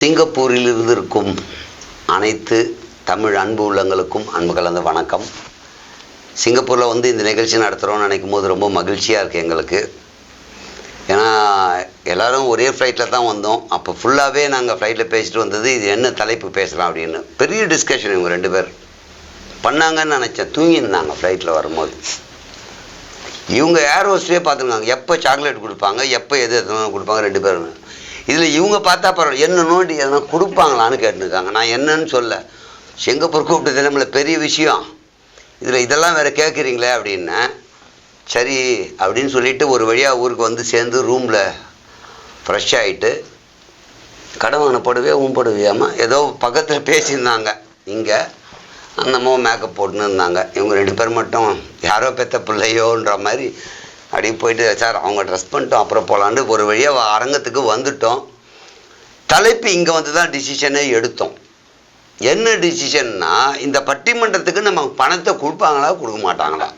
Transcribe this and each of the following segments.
சிங்கப்பூரில் இருந்திருக்கும் அனைத்து தமிழ் அன்பு உள்ளங்களுக்கும் அன்பு கலந்த வணக்கம். சிங்கப்பூரில் இந்த நிகழ்ச்சி நடத்துகிறோன்னு நினைக்கும் போது ரொம்ப மகிழ்ச்சியாக இருக்குது எங்களுக்கு. ஏன்னா எல்லோரும் ஒரே ஃப்ளைட்டில் தான் வந்தோம். அப்போ ஃபுல்லாகவே நாங்கள் ஃப்ளைட்டில் பேசிட்டு வந்தது இது என்ன தலைப்பு பேசலாம் அப்படின்னு. பெரிய டிஸ்கஷன் இவங்க ரெண்டு பேர் பண்ணாங்கன்னு நினச்சேன். தூங்கியிருந்தாங்க ஃப்ளைட்டில் வரும்போது. இவங்க ஏர் ஹோஸ்ட்லேயே பார்த்துருக்காங்க எப்போ சாக்லேட் கொடுப்பாங்க, எப்போ எது எத்தனை கொடுப்பாங்க ரெண்டு பேரும். இதில் இவங்க பார்த்தா பரவாயில்ல, என்ன நோண்டி எதனா கொடுப்பாங்களான்னு கேட்டுருக்காங்க. நான் என்னன்னு சொல்ல, சிங்கப்பூர் கூப்பிட்டது நம்மள பெரிய விஷயம், இதில் இதெல்லாம் வேறு கேட்குறீங்களே அப்படின்னேன். சரி அப்படின்னு சொல்லிவிட்டு ஒரு வழியாக ஊருக்கு சேர்ந்து ரூமில் ஃப்ரெஷ் ஆகிட்டு கடவான போடவே போடுவியாமா ஏதோ பக்கத்தில் பேசியிருந்தாங்க. இங்கே அந்த அம்மா மேக்கப் போட்டுன்னு இருந்தாங்க. இவங்க ரெண்டு பேர் மட்டும் யாரோ பெற்ற பிள்ளையோன்ற மாதிரி அப்படியே போயிட்டு, சார் அவங்க ட்ரெஸ் பண்ணிட்டோம் அப்புறம் போகலான்னு ஒரு வழியாக அரங்கத்துக்கு வந்துட்டோம். தலைப்பு இங்கே வந்து தான் டிசிஷனே எடுத்தோம். என்ன டிசிஷன்னா, இந்த பட்டிமன்றத்துக்கு நம்ம பணத்தை கொடுப்பாங்களா கொடுக்க மாட்டாங்களா.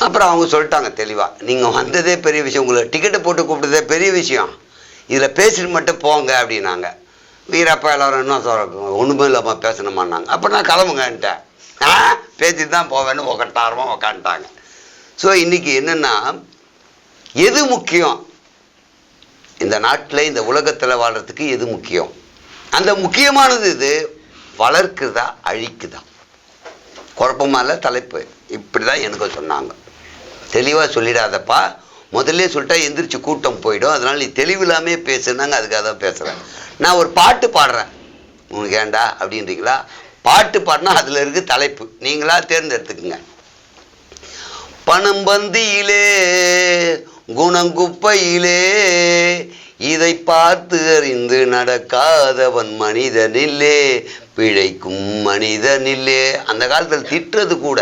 அப்புறம் அவங்க சொல்லிட்டாங்க தெளிவாக, நீங்கள் வந்ததே பெரிய விஷயம், உங்களை டிக்கெட்டை போட்டு கூப்பிட்டதே பெரிய விஷயம், இதில் பேசிட்டு மட்டும் போங்க அப்படின்னாங்க. வீரப்பா எல்லோரும் என்ன சொல்ல ஒன்றுமே இல்லாமல் பேசணுமான்னாங்க. அப்போ நான் கிளம்புங்கன்ட்டேன். பேசிட்டு தான் போவேன்னு உக்காட்டாரமாக உக்காந்துட்டாங்க. ஸோ இன்றைக்கி என்னென்னா, எது முக்கியம் இந்த நாட்டில் இந்த உலகத்தில் வாழ்கிறதுக்கு, எது முக்கியம்? அந்த முக்கியமானது இது வளர்க்குதா அழிக்குதா? குழப்பமாக இல்லை தலைப்பு. இப்படி தான் எனக்கு சொன்னாங்க. தெளிவாக சொல்லிடாதப்பா, முதல்ல சொல்லிட்டா எந்திரிச்சு கூட்டம் போயிடும், அதனால் நீ தெளிவில்லாமே பேசுனாங்க. அதுக்காக தான் பேசுகிறேன். நான் ஒரு பாட்டு பாடுறேன், உங்களுக்கு ஏண்டா அப்படின்றீங்களா? பாட்டு பாடினா அதில் இருக்குது தலைப்பு, நீங்களா தேர்ந்தெடுத்துக்குங்க. பணம் பந்தியிலே குணங்குப்பையிலே இதை பார்த்து அறிந்து நடக்காதவன் மனிதனில்லே, பிழைக்கும் மனிதனில்லே. அந்த காலத்தில் திட்டுறது கூட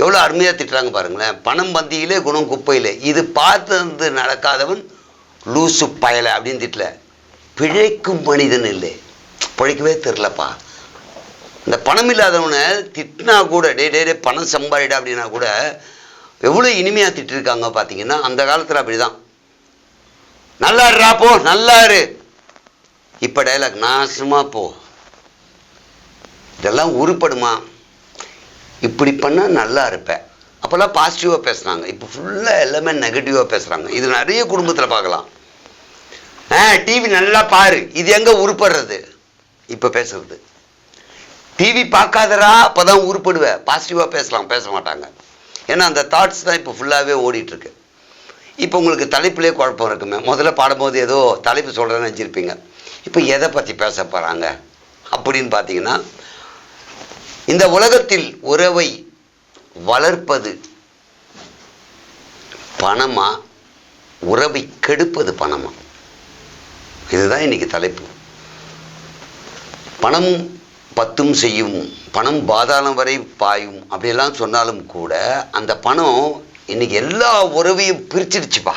எவ்வளோ அருமையாக திட்டுறாங்க பாருங்களேன். பணம் பந்தியிலே குணம் குப்பையிலே, இது பார்த்து நடக்காதவன் லூசு பயலை அப்படின்னு திட்டல, பிழைக்கும் மனிதன் இல்லை. பிழைக்கவே தெரிலப்பா. இந்த பணம் இல்லாதவனை திட்டினா கூட டே பணம் சம்பாதிடா அப்படின்னா கூட எவ்வளோ இனிமையாக திட்டிருக்காங்க பார்த்தீங்கன்னா. அந்த காலத்தில் அப்படி தான். நல்லாடுறா போ, நல்லாரு. இப்போ டைலாக், நாசமாக போ. இதெல்லாம் உருப்படுமா? இப்படி பண்ணால் நல்லா இருப்பேன். அப்போல்லாம் பாசிட்டிவாக பேசுகிறாங்க. இப்போ ஃபுல்லாக எல்லாமே நெகட்டிவாக பேசுகிறாங்க. இது நிறைய குடும்பத்தில் பார்க்கலாம். டிவி நல்லா பாரு, இது எங்கே உருப்படுறது? இப்போ பேசுறது. டிவி பார்க்காதரா, அப்போ தான் உருப்படுவேன். பாசிட்டிவாக பேசலாம், பேச மாட்டாங்க. ஏன்னா அந்த தாட்ஸ் தான் இப்போ ஃபுல்லாகவே ஓடிட்டுருக்கு. இப்போ உங்களுக்கு தலைப்புலேயே குழப்பம் இருக்குமே. முதல்ல பாடும்போது ஏதோ தலைப்பு சொல்கிறேன்னு நினச்சிருப்பீங்க. இப்போ எதை பற்றி பேச போகிறாங்க அப்படின்னு பார்த்தீங்கன்னா, இந்த உலகத்தில் உறவை வளர்ப்பது பணமா, உறவை கெடுப்பது பணமா? இதுதான் இன்னைக்கு தலைப்பு. பணம் பத்தும் செய்யும், பணம் பாதாளம் வரை பாயும் அப்படியெல்லாம் சொன்னாலும் கூட, அந்த பணம் இன்னைக்கு எல்லா உறவையும் பிரிச்சிடுச்சுப்பா.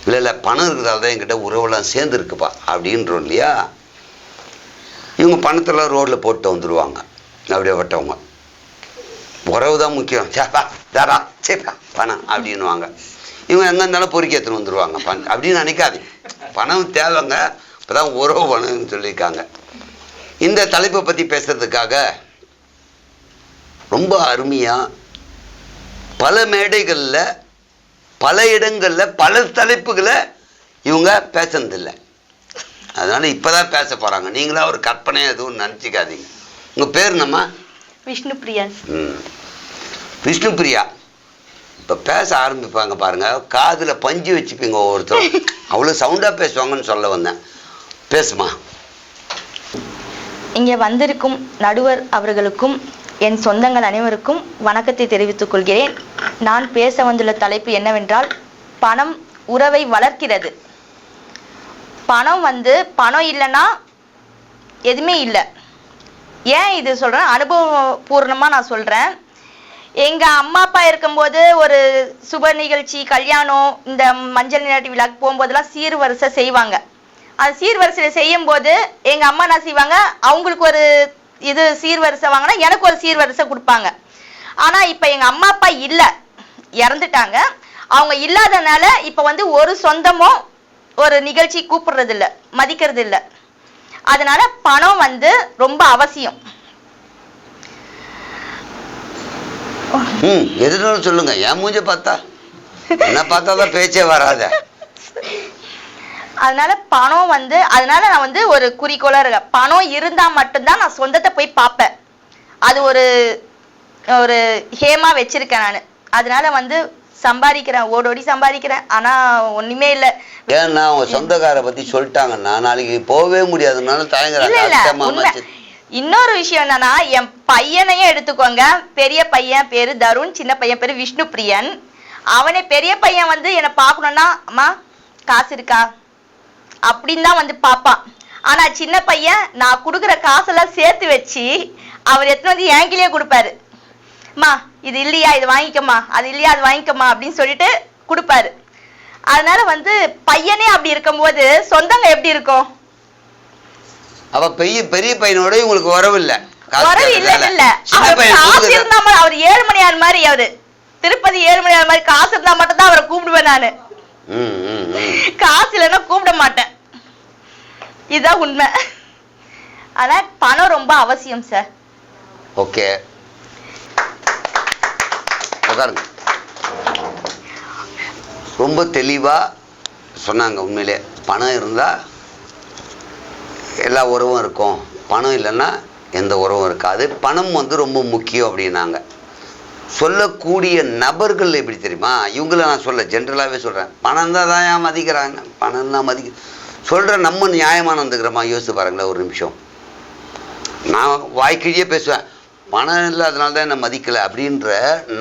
இல்லை பணம் இருக்கிறதால தான் என்கிட்ட உறவெல்லாம் சேர்ந்துருக்குப்பா அப்படின்றோம் இல்லையா. இவங்க பணத்தெல்லாம் ரோட்டில் போட்டு வந்துடுவாங்க. அப்படியே விட்டவங்க உறவு தான் முக்கியம், சேப்பா தாரா சேப்பா பணம் அப்படின்வாங்க. இவங்க எங்கே இருந்தாலும் பொறுக்கி எடுத்துன்னு வந்துடுவாங்க பணம் அப்படின்னு நினைக்காது. பணம் தேவைங்க, இப்போ தான் உறவு பணம்னு சொல்லியிருக்காங்க. இந்த தலைப்பை பற்றி பேசுறதுக்காக ரொம்ப அருமையாக பல மேடைகளில், பல இடங்களில், பல தலைப்புகளை இவங்க பேசுனதில்லை. அதனால் இப்போ தான் பேச போகிறாங்க. நீங்களா ஒரு கற்பனையாக எதுவும் நினச்சிக்காதீங்க. உங்கள் பேர் நம்ம விஷ்ணுபிரியா. விஷ்ணுபிரியா. இப்போ பேச ஆரம்பிப்பாங்க பாருங்கள், காதில் பஞ்சு வச்சுப்பீங்க ஒவ்வொருத்தரும். அவ்வளோ சவுண்டாக பேசுவாங்கன்னு சொல்ல வந்தேன். பேசுமா. இங்கே வந்திருக்கும் நடுவர் அவர்களுக்கும் என் சொந்தங்கள் அனைவருக்கும் வணக்கத்தை தெரிவித்துக் கொள்கிறேன். நான் பேச வந்துள்ள தலைப்பு என்னவென்றால், பணம் உறவை வளர்க்கிறது. பணம் பணம் இல்லைன்னா எதுவுமே இல்லை. ஏன் இது சொல்கிறேன், அனுபவபூர்ணமாக நான் சொல்கிறேன். எங்கள் அம்மா அப்பா இருக்கும்போது ஒரு சுப நிகழ்ச்சி, கல்யாணம், இந்த மஞ்சள் நீராட்டு விழாக்கு போகும்போதெல்லாம் சீர்வரிசை செய்வாங்க. அது சீர்வரிசையில் செய்யும் போது எங்கள் அம்மா என்ன செய்வாங்க, அவங்களுக்கு ஒரு இது சீர்வரிசை வாங்கினா எனக்கு ஒரு சீர்வரிசை கொடுப்பாங்க. ஆனால் இப்போ எங்கள் அம்மா அப்பா இல்லை, இறந்துட்டாங்க. அவங்க இல்லாதனால இப்போ ஒரு சொந்தமோ ஒரு நிகழ்ச்சி கூப்பிடுறது இல்ல, மதிக்கிறது இல்ல. அதனால பணம் வந்து ரொம்ப அவசியம். எதுனாலும் சொல்லுங்க. என் மூஞ்ச பார்த்தா என்ன பார்த்தாதான் பேச்சே வராத. அதனால பணம் வந்து, அதனால நான் வந்து ஒரு குறிக்கோளா இருக்கேன். பணம் இருந்தா மட்டும்தான் நான் சொந்தத்தை போய் பார்ப்பேன். அது ஒரு ஒரு ஹேமா வச்சிருக்கேன் நானு. அதனால வந்து சம்பாதிக்கிறேன், ஓடோடி சம்பாதிக்கிறேன். ஆனா ஒண்ணுமே இல்ல. ஏன்னா அவங்க சொந்தக்கார பத்தி சொல்லிட்டாங்கன்னா நாளைக்கு போகவே முடியாதுனால தயங்குறாங்க. இன்னொரு விஷயம் என்னன்னா, என் பையனையும் எடுத்துக்கோங்க. பெரிய பையன் பேரு தருண், சின்ன பையன் பேரு விஷ்ணு பிரியன். அவனே பெரிய பையன் வந்து என்னை பார்க்கணும்னா, அம்மா காசு இருக்கா அப்படின்னு தான் வந்து பாப்பான். ஆனா சின்ன பையன் நான் கொடுக்குற காசெல்லாம் சேர்த்து வச்சு அவர் எத்தனை வந்து என்கிலேயே கொடுப்பாரு. அம்மா இது இல்லையா, இது வாங்கிக்கம்மா, அது இல்லையா, அது வாங்கிக்கம்மா அப்படின்னு சொல்லிட்டு கொடுப்பாரு. அதனால வந்து பையனே அப்படி இருக்கும்போது சொந்தங்க எப்படி இருக்கும்? அவ பெரிய பையனோட உங்களுக்கு வரவு இல்ல, வரவு இல்ல. காசு இருந்தா அவர் ஏழுமணியார் மாதிரி, அவரு திருப்பதி ஏழுமணியார் மாதிரி காசு இருந்தா மட்டும் தான் அவரை கூப்பிடுவேன் நானு. காசு இல்லைன்னா கூப்பிட மாட்டேன். இதுதான் உண்மை. ஆனா பணம் ரொம்ப அவசியம் சார். ஓகே, உட்காருங்க. ரொம்ப தெளிவா சொன்னாங்க. உண்மையிலே பணம் இருந்தா எல்லா உறவும் இருக்கும், பணம் இல்லைன்னா எந்த உறவும் இருக்காது. பணம் வந்து ரொம்ப முக்கியம் அப்படின்னாங்க. சொல்லக்கூடிய நபர்கள் எப்படி தெரியுமா? இவங்கள நான் சொல்ல ஜென்ரலாகவே சொல்கிறேன். பணம் தான் ஏன் மதிக்கிறாங்க, பணம் தான் சொல்கிற நம்ம நியாயமாக வந்துக்கிறோமா? யோசிச்சு பாருங்களேன் ஒரு நிமிஷம். நான் வாய்க்கிழியே பேசுவேன், பணம் இல்லை அதனால தான் என்ன மதிக்கலை அப்படின்ற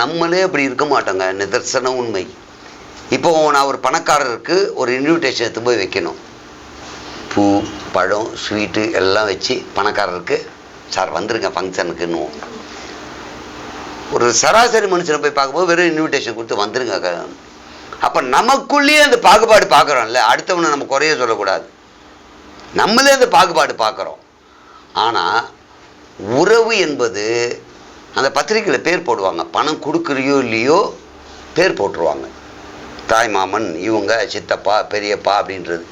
நம்மளே அப்படி இருக்க மாட்டோங்க. நிதர்சன உண்மை. இப்போ நான் ஒரு பணக்காரருக்கு ஒரு இன்விடேஷன் எடுத்து போய் வைக்கணும். பூ, பழம், ஸ்வீட்டு எல்லாம் வச்சு பணக்காரருக்கு சார் வந்துருங்க ஃபங்க்ஷனுக்குன்னு. ஒரு சராசரி மனுஷனை போய் பார்க்கும்போது வெறும் இன்விடேஷன் கொடுத்து வந்துருங்க. அப்போ நமக்குள்ளேயே அந்த பாகுபாடு பார்க்குறோம்ல. அடுத்தவனை நம்ம குறைய சொல்லக்கூடாது, நம்மளே அந்த பாகுபாடு பார்க்குறோம். ஆனால் உறவு என்பது அந்த பத்திரிக்கையில் பேர் போடுவாங்க. பணம் கொடுக்குறியோ இல்லையோ பேர் போட்டுருவாங்க. தாய் மாமன், இவங்க சித்தப்பா, பெரியப்பா அப்படின்றது.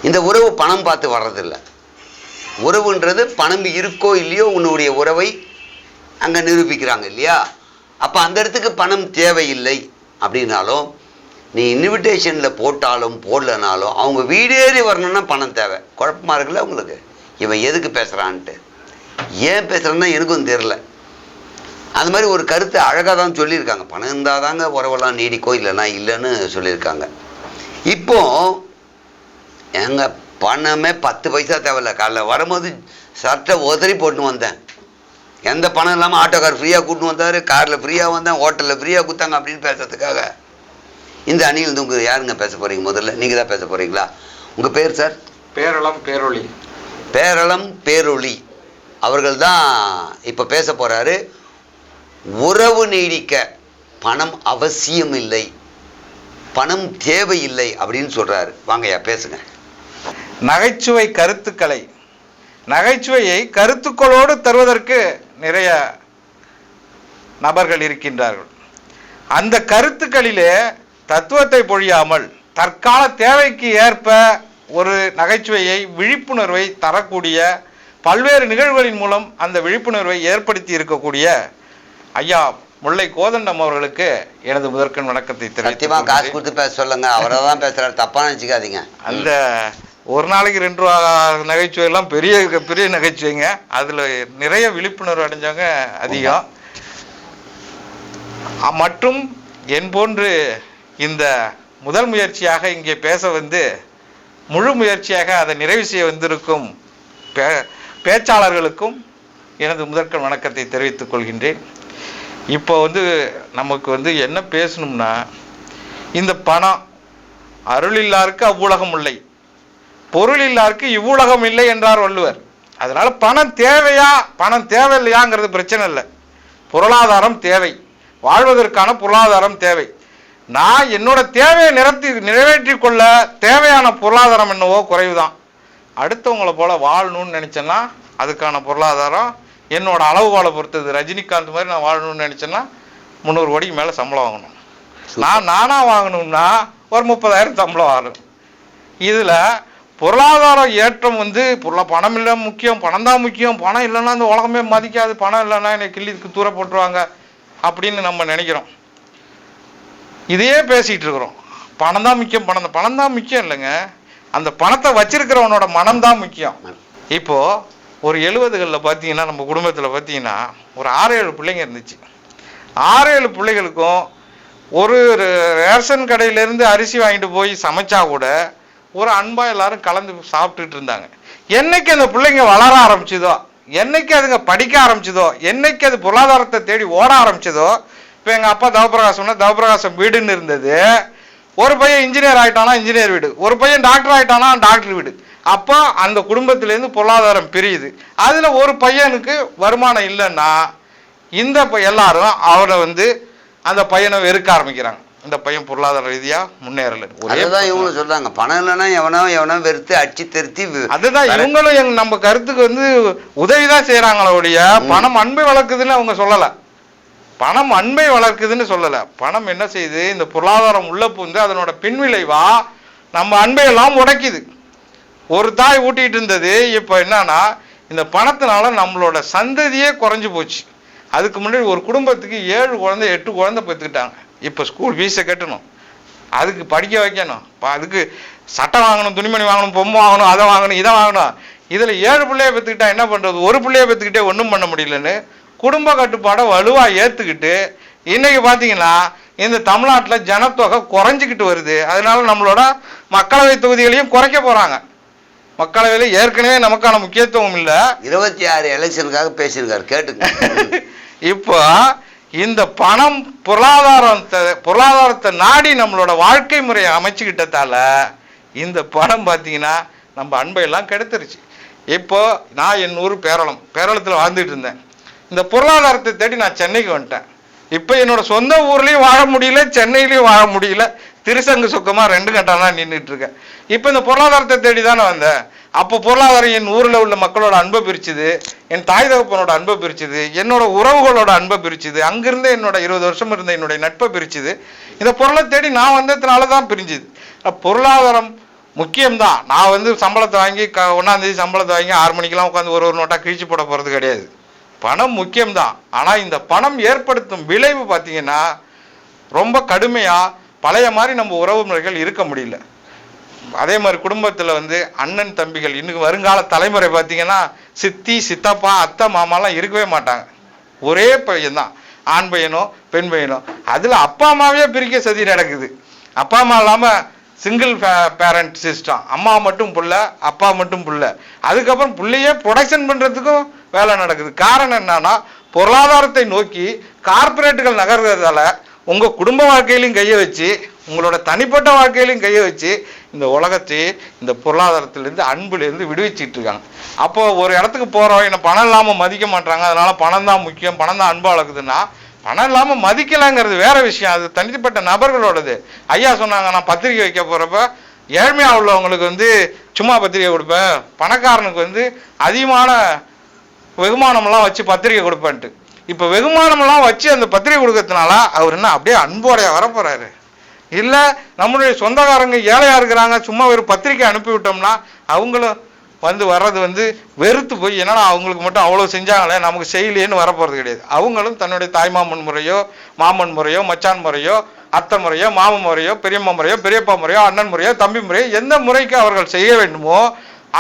இந்த உறவு பணம் பார்த்து வர்றதில்லை. உறவுன்றது பணம் இருக்கோ இல்லையோ உன்னுடைய உறவை அங்கே நிரூபிக்கிறாங்க இல்லையா? அப்போ அந்த இடத்துக்கு பணம் தேவையில்லை அப்படின்னாலும், நீ இன்விடேஷனில் போட்டாலும் போடலனாலும் அவங்க வீடேறி வரணும்னா பணம் தேவை. குழப்பமாக இருக்குல்ல உங்களுக்கு? இவன் எதுக்கு பேசுகிறான்ட்டு, ஏன் பேசுகிறான்னா எனக்கும் தெரில. அது மாதிரி ஒரு கருத்தை அழகாக தான் சொல்லியிருக்காங்க. பணம் இருந்தால் தாங்க உறவெல்லாம் நீடிக்கோ, இல்லைன்னா இல்லைன்னு சொல்லியிருக்காங்க. இப்போ எங்கள் பணமே 10 பைசா தேவையில்ல. காலைல வரும்போது சட்டை உதறி போட்டுன்னு வந்தேன். எந்த பணம் இல்லாமல் ஆட்டோக்கார் ஃப்ரீயாக கூட்டின்னு வந்தார், காரில் ஃப்ரீயாக வந்தேன், ஹோட்டலில் ஃப்ரீயாக கொடுத்தாங்க அப்படின்னு பேசுறதுக்காக. இந்த அணியில் உங்க யாருங்க பேச போகிறீங்க? முதல்ல நீங்கள் தான் பேச போகிறீங்களா? உங்கள் பேர் சார்? பேரளம் பேரொளி. பேரளம் பேரொளி அவர்கள் தான் இப்போ பேச போகிறாரு. உறவு நீடிக்க பணம் அவசியம் இல்லை, பணம் தேவையில்லை அப்படின்னு சொல்கிறாரு. வாங்கய்யா பேசுங்க. நகைச்சுவை கருத்துக்களை, நகைச்சுவையை கருத்துக்களோடு தருவதற்கு நிறைய நபர்கள் இருக்கின்றார்கள். அந்த கருத்துக்களிலே தத்துவத்தை பொழியாமல் தற்கால தேவைக்கு ஏற்ப ஒரு நகைச்சுவையை, விழிப்புணர்வை தரக்கூடிய பல்வேறு நிகழ்வுகளின் மூலம் அந்த விழிப்புணர்வை ஏற்படுத்தி இருக்கக்கூடிய ஐயா முல்லை கோதண்டம் அவர்களுக்கு எனது முதற்கண் வணக்கத்தை தெரிவித்துக் காசு கொடுத்து பேச சொல்லுங்க. அவரை தான் பேசுறாரு, தப்பா நினைச்சுக்காதீங்க. அந்த ஒரு நாளைக்கு 2 ரூபா நகைச்சுவை எல்லாம் பெரிய பெரிய நகைச்சுவைங்க. அதுல நிறைய விழிப்புணர்வு அடைஞ்சவங்க அதிகம். மற்றும் என் போன்று இந்த முதல் முயற்சியாக இங்கே பேச வந்து முழு முயற்சியாக அதை நிறைவு செய்ய வந்திருக்கும் பேச்சாளர்களுக்கும் எனது முதற்கண் வணக்கத்தை தெரிவித்துக் கொள்கின்றேன். இப்போ நமக்கு என்ன பேசணும்னா, இந்த பணம் அருளில்லாருக்கு அவ்வுலகம் இல்லை, பொருள் இல்லாருக்கு இவ்வுலகம் இல்லை என்றார் வள்ளுவர். அதனால பணம் தேவையா பணம் தேவையில்லையாங்கிறது பிரச்சனை இல்லை. பொருளாதாரம் தேவை, வாழ்வதற்கான பொருளாதாரம் தேவை. நான் என்னோட தேவையை நிறைவேற்றி கொள்ள தேவையான பொருளாதாரம் என்னவோ குறைவுதான். அடுத்தவங்களை போல வாழணும்னு நினைச்சேன்னா அதுக்கான பொருளாதாரம் என்னோட அளவுகோலை பொறுத்தது. ரஜினிகாந்த் மாதிரி நான் வாழணும்னு நினைச்சேன்னா 300 கோடிக்கு மேலே சம்பளம் வாங்கணும். நானா வாங்கணும்னா ஒரு 30,000 சம்பளம் ஆகும். இதுல பொருளாதார ஏற்றம் வந்து பணம் இல்லை முக்கியம், பணம் தான் முக்கியம், பணம் இல்லைன்னா இந்த உலகமே மதிக்காது, பணம் இல்லைன்னா என்னை கிள்ளிக்கு தூர போட்டுருவாங்க அப்படின்னு நம்ம நினைக்கிறோம். இதையே பேசிட்டு இருக்கிறோம். பணம் தான் முக்கியம், பணம் தான் முக்கியம் இல்லைங்க, அந்த பணத்தை வச்சிருக்கிறவனோட மனம் தான் முக்கியம். இப்போ ஒரு 70களில் பார்த்தீங்கன்னா நம்ம குடும்பத்தில் பார்த்தீங்கன்னா ஒரு 6-7 பிள்ளைங்க இருந்துச்சு. 6-7 பிள்ளைகளுக்கும் ஒரு ரேஷன் கடையிலேருந்து அரிசி வாங்கிட்டு போய் சமைச்சா கூட ஒரு அன்பா எல்லாரும் கலந்து சாப்பிட்டுட்டு இருந்தாங்க. என்னைக்கு அந்த பிள்ளைங்க வளர ஆரம்பிச்சதோ, என்னைக்கு அதுங்க படிக்க ஆரம்பிச்சதோ, என்னைக்கு அது பொருளாதாரத்தை தேடி ஓட ஆரம்பிச்சதோ, இப்போ எங்கள் அப்பா தவப்பிரகாசம்னா தவப்பிரகாசம் வீடுன்னு இருந்தது. ஒரு பையன் இன்ஜினியர் ஆகிட்டானா இன்ஜினியர் வீடு, ஒரு பையன் டாக்டர் ஆகிட்டானா டாக்டர் வீடு. அப்போ அந்த குடும்பத்திலேருந்து பொருளாதாரம் பிரியுது. அதில் ஒரு பையனுக்கு வருமானம் இல்லைன்னா இந்த எல்லாரும் அவரை வந்து அந்த பையனை வெறுக்க ஆரம்பிக்கிறாங்க. இந்த பையன் பொருளாதார ரீதியா முன்னேறல. அதுதான் இவங்களும் சொல்றாங்க, பணம் இல்லைன்னா எவனோ வெறுத்து அடிச்சு திருத்தி. அதுதான் இவங்களும் நம்ம கருத்துக்கு வந்து உதவிதான் செய்யறாங்களே ஒழிய பணம் அன்பை வளர்க்குதுன்னு அவங்க சொல்லல. பணம் அன்பை வளர்க்குதுன்னு சொல்லல. பணம் என்ன செய்யுது, இந்த பொருளாதாரம் உள்ள புகுந்து அதனோட பின்விளைவா நம்ம அன்பை எல்லாம் உடைக்குது. ஒரு தாய் ஊட்டிட்டு இருந்தது, இப்ப என்னன்னா இந்த பணத்தினால நம்மளோட சந்ததியே குறைஞ்சு போச்சு. அதுக்கு முன்னாடி ஒரு குடும்பத்துக்கு 7 குழந்தை 8 குழந்தை பெற்றுக்கிட்டாங்க. இப்போ ஸ்கூல் ஃபீஸை கட்டணும், அதுக்கு படிக்க வைக்கணும், அதுக்கு சட்டை வாங்கணும், துணிமணி வாங்கணும், பொம்மை வாங்கணும், அதை வாங்கணும், இதை வாங்கணும். இதில் 7 பிள்ளைய பெற்றுக்கிட்டா என்ன பண்ணுறது, ஒரு பிள்ளைய பெற்றுக்கிட்டே ஒன்றும் பண்ண முடியலன்னு குடும்ப கட்டுப்பாடை வலுவாக ஏற்றுக்கிட்டு இன்னைக்கு பார்த்தீங்கன்னா இந்த தமிழ்நாட்டில் ஜனத்தொகை குறைஞ்சிக்கிட்டு வருது. அதனால நம்மளோட மக்களவை தொகுதிகளையும் குறைக்க போகிறாங்க. மக்களவையில் ஏற்கனவே நமக்கான முக்கியத்துவம் இல்லை. 26 எலெக்ஷனுக்காக பேசியிருக்காரு, கேட்டுங்க. இப்போ இந்த பணம் பொருளாதாரத்தை நாடி நம்மளோட வாழ்க்கை முறையை அமைச்சுக்கிட்டதால இந்த பணம் பார்த்தீங்கன்னா நம்ம அன்பையெல்லாம் கெடுத்துருச்சு. இப்போ நான் என் ஊர் பேரளத்தில் வாழ்ந்துட்டு இருந்தேன். இந்த பொருளாதாரத்தை தேடி நான் சென்னைக்கு வந்துட்டேன். இப்போ என்னோட சொந்த ஊர்லேயும் வாழ முடியல, சென்னையிலையும் வாழ முடியல, திருசங்கு சுக்கமாக 2 கட்டானா நின்றுட்டு இருக்கேன். இப்போ இந்த பொருளாதாரத்தை தேடி தானே வந்தேன். அப்போ பொருளாதாரம் என் ஊரில் உள்ள மக்களோட அன்பை பிரிச்சுது, என் தாய் தகப்பனோட அன்பை பிரிச்சுது, என்னோட உறவுகளோட அன்பை பிரிச்சுது, அங்கிருந்து என்னோட 20 வருஷம் இருந்த என்னுடைய நட்பை பிரிச்சுது. இந்த பொருளை தேடி நான் வந்ததுனால தான் பிரிஞ்சுது. பொருளாதாரம் முக்கியம்தான். நான் வந்து சம்பளத்தை வாங்கி 1ஆம் தேதி சம்பளத்தை வாங்கி 6 மணிக்கெல்லாம் உட்காந்து ஒரு நோட்டாக கிழிச்சு போட போகிறது கிடையாது. பணம் முக்கியம்தான். ஆனால் இந்த பணம் ஏற்படுத்தும் விளைவு பார்த்தீங்கன்னா ரொம்ப கடுமையாக பழைய மாதிரி நம்ம உறவு முறைகள் இருக்க முடியல. அதே மாதிரி குடும்பத்தில் வந்து அண்ணன் தம்பிகள் இன்னும் வருங்கால தலைமுறை பார்த்தீங்கன்னா சித்தி சித்தப்பா அத்தை மாமாலாம் இருக்கவே மாட்டாங்க. ஒரே பையன்தான், ஆண் பையனோ பெண் பையனோ. அதில் அப்பா அம்மாவே பிரிக்க சதி நடக்குது. அப்பா அம்மா இல்லாமல் சிங்கிள் பேரண்ட் சிஸ்டம், அம்மா மட்டும் புள்ள அப்பா மட்டும் புள்ள. அதுக்கப்புறம் பிள்ளையே ப்ரொடக்ஷன் பண்ணுறதுக்கும் வேலை நடக்குது. காரணம் என்னன்னா பொருளாதாரத்தை நோக்கி கார்பரேட்டுகள் நகர்றதால உங்கள் குடும்ப வாழ்க்கையிலையும் கையை வச்சு உங்களோட தனிப்பட்ட வாழ்க்கையிலையும் கையை வச்சு இந்த உலகத்தை இந்த பொருளாதாரத்திலேருந்து அன்புலேருந்து விடுவிச்சிட்டு இருக்காங்க. அப்போ ஒரு இடத்துக்கு போகிறோம், என்ன பணம் இல்லாமல் மதிக்க மாட்டாங்க, அதனால பணம் தான் முக்கியம், பணம் தான் அன்பு வளர்க்குதுன்னா பணம் இல்லாமல் மதிக்கலாங்கிறது வேற விஷயம். அது தனிப்பட்ட நபர்களோடது. ஐயா சொன்னாங்க, நான் பத்திரிக்கை வைக்க போகிறப்ப ஏழ்மையாக உள்ளவங்களுக்கு வந்து சும்மா பத்திரிக்கை கொடுப்பேன், பணக்காரனுக்கு வந்து அதிகமான வெகுமானமெல்லாம் வச்சு பத்திரிக்கை கொடுப்பேன்ட்டு. இப்போ வெகுமானமெல்லாம் வச்சு அந்த பத்திரிக்கை கொடுக்கறதுனால அவர் என்ன அப்படியே அன்போடைய வரப்போறாரு? இல்லை நம்மளுடைய சொந்தக்காரங்க ஏழையாக இருக்கிறாங்க, சும்மா ஒரு பத்திரிக்கை அனுப்பி விட்டோம்னா அவங்களும் வர்றது வந்து வெறுத்து போய் என்னன்னா அவங்களுக்கு மட்டும் அவ்வளோ செஞ்சாங்களே நமக்கு செய்யலேன்னு வரப்போகிறது கிடையாது. அவங்களும் தன்னுடைய தாய்மாமன் முறையோ மாமன் முறையோ மச்சான் முறையோ அத்தை முறையோ மாமன் முறையோ பெரியம்மா முறையோ பெரியப்பா முறையோ அண்ணன் முறையோ தம்பி முறையோ எந்த முறைக்கு அவர்கள் செய்ய வேண்டுமோ